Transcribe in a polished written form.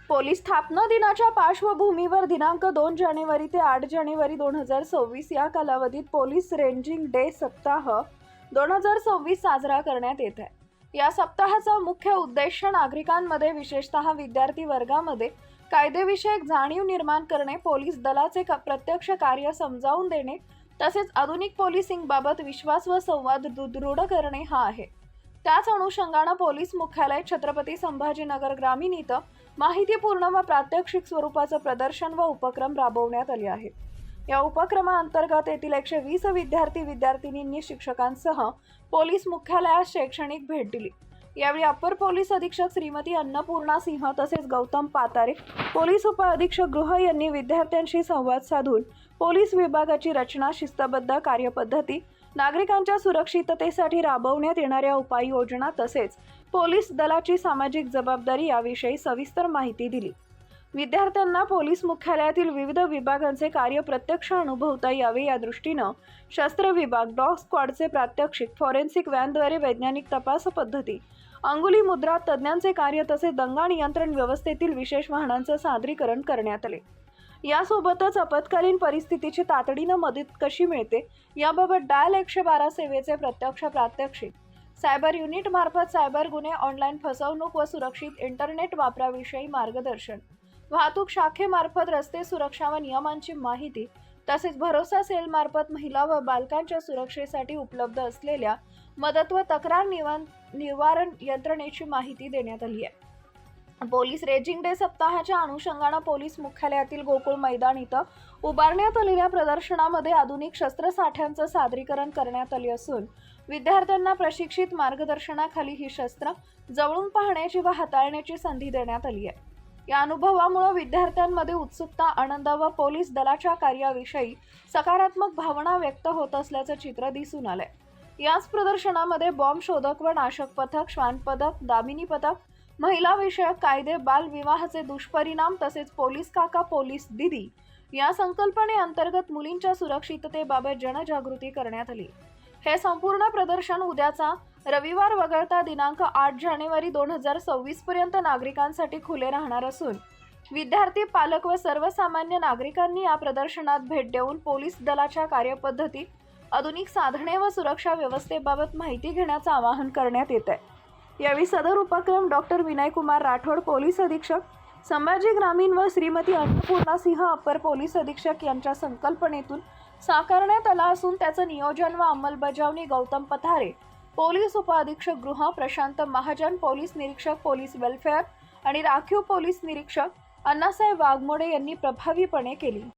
Police स्थापना दिनाच्या पार्श्वभूमीवर दिनांक 2 जानेवारी ते 8 जानेवारी 2026 या कालावधीत पोलीस रेंजिंग डे सप्ताह 2026 साजरा करण्यात येत आहे। या सप्ताहाचा मुख्य उद्देश नागरिकांमध्ये विशेषतः विद्यार्थी वर्गामध्ये कायदेविषयक जाणीव निर्माण करणे, पोलीस दलाचे प्रत्यक्ष कार्य समजावून देणे तसेच आधुनिक पोलिसिंगबाबत विश्वास व संवाद दृढ करणे हा आहे। त्याच अनुषंगाने पोलीस मुख्यालय छत्रपती संभाजीनगर ग्रामीण इथं माहितीपूर्ण व प्रात्यक्षिक स्वरूपाचं प्रदर्शन व उपक्रम राबवण्यात आले आहेत। या उपक्रमाअंतर्गत येथील 120 विद्यार्थी-विद्यार्थिनींनी शिक्षकांसह पोलीस मुख्यालयास शैक्षणिक भेट दिली। यावेळी अप्पर पोलीस अधीक्षक श्रीमती अन्नपूर्णा सिंह तसेच गौतम पातारे, पोलीस उपअधीक्षक गृह यांनी विद्यार्थ्यांशी संवाद साधून पोलीस विभागाची रचना, शिस्तबद्ध कार्यपद्धती, नागरिकांच्या सुरक्षिततेसाठी राबवण्यात येणाऱ्या उपाययोजना तसेच पोलीस दलाची सामाजिक जबाबदारी याविषयी सविस्तर माहिती दिली। विद्यार्थ्यांना पोलीस मुख्यालयातील विविध विभागांचे कार्य प्रत्यक्ष अनुभवता यावे या दृष्टीने शस्त्र विभाग, डॉग स्क्वॉडचे प्रात्यक्षिक, फॉरेन्सिक व्हॅनद्वारे वैज्ञानिक तपास पद्धती, अंगुली मुद्रा तज्ञांचे कार्य तसेच दंगा नियंत्रण व्यवस्थेतील विशेष वाहनांचे सादरीकरण करण्यात आले। यासोबतच आपत्कालीन परिस्थितीची तातडीने मदत कशी मिळते याबाबत डायल 112 सेवेचे प्रत्यक्ष प्रात्यक्षिक, सायबर युनिट मार्फत सायबर गुन्हे, ऑनलाईन फसवणूक व सुरक्षित इंटरनेट वापराविषयी मार्गदर्शन, वाहतूक शाखेमार्फत रस्ते सुरक्षा व नियमांची माहिती तसेच भरोसा सेल मार्फत महिला व बालकांच्या सुरक्षेसाठी उपलब्ध असलेल्या मदत व तक्रार निवारण यंत्रणेची माहिती देण्यात आली आहे। पोलीस रेंजिंग डे सप्ताहाच्या अनुषंगाने पोलीस मुख्यालयातील गोकुळ मैदान इथं उभारण्यात आलेल्या प्रदर्शनामध्ये आधुनिक शस्त्रसाठ्यांचं सादरीकरण करण्यात आले असून विद्यार्थ्यांना प्रशिक्षित मार्गदर्शनाखाली ही शस्त्र जवळून पाहण्याची व हाताळण्याची संधी देण्यात आली आहे। या अनुभवामुळे विद्यार्थ्यांमध्ये उत्सुकता, आनंद व पोलीस दलाच्या कार्याविषयी सकारात्मक भावना व्यक्त होत असल्याचं चित्र दिसून आलंय। याच प्रदर्शनामध्ये बॉम्ब शोधक व नाशक पथक, श्वान पथक, दामिनी पथक, महिला विषयक कायदे, बाल विवाहाचे दुष्परिणाम तसेच पोलीस काका, पोलीस दीदी या संकल्पनेअंतर्गत मुलींच्या सुरक्षिततेबाबत जनजागृती करण्यात आली। हे संपूर्ण प्रदर्शन उद्याचा रविवार वगळता दिनांक 8 जानेवारी 2026 पर्यंत नागरिकांसाठी खुले राहणार असून विद्यार्थी, पालक व सर्वसामान्य नागरिकांनी या प्रदर्शनात भेट देऊन पोलीस दलाच्या कार्यपद्धती, आधुनिक साधने व सुरक्षा व्यवस्थेबाबत माहिती घेण्याचे आवाहन करण्यात येत आहे। यावेळी सदर उपक्रम डॉक्टर विनयकुमार राठोड, पोलीस अधीक्षक संभाजी ग्रामीण व श्रीमती अन्नपूर्णा सिंह, अप्पर पोलीस अधीक्षक यांच्या संकल्पनेतून साकारण्यात आला असून त्याचं नियोजन व अंमलबजावणी गौतम पतारे, पोलीस उपअधीक्षक गृह, प्रशांत महाजन, पोलीस निरीक्षक पोलीस वेलफेअर आणि राखीव पोलीस निरीक्षक अण्णासाहेब वाघमोडे यांनी प्रभावीपणे केली।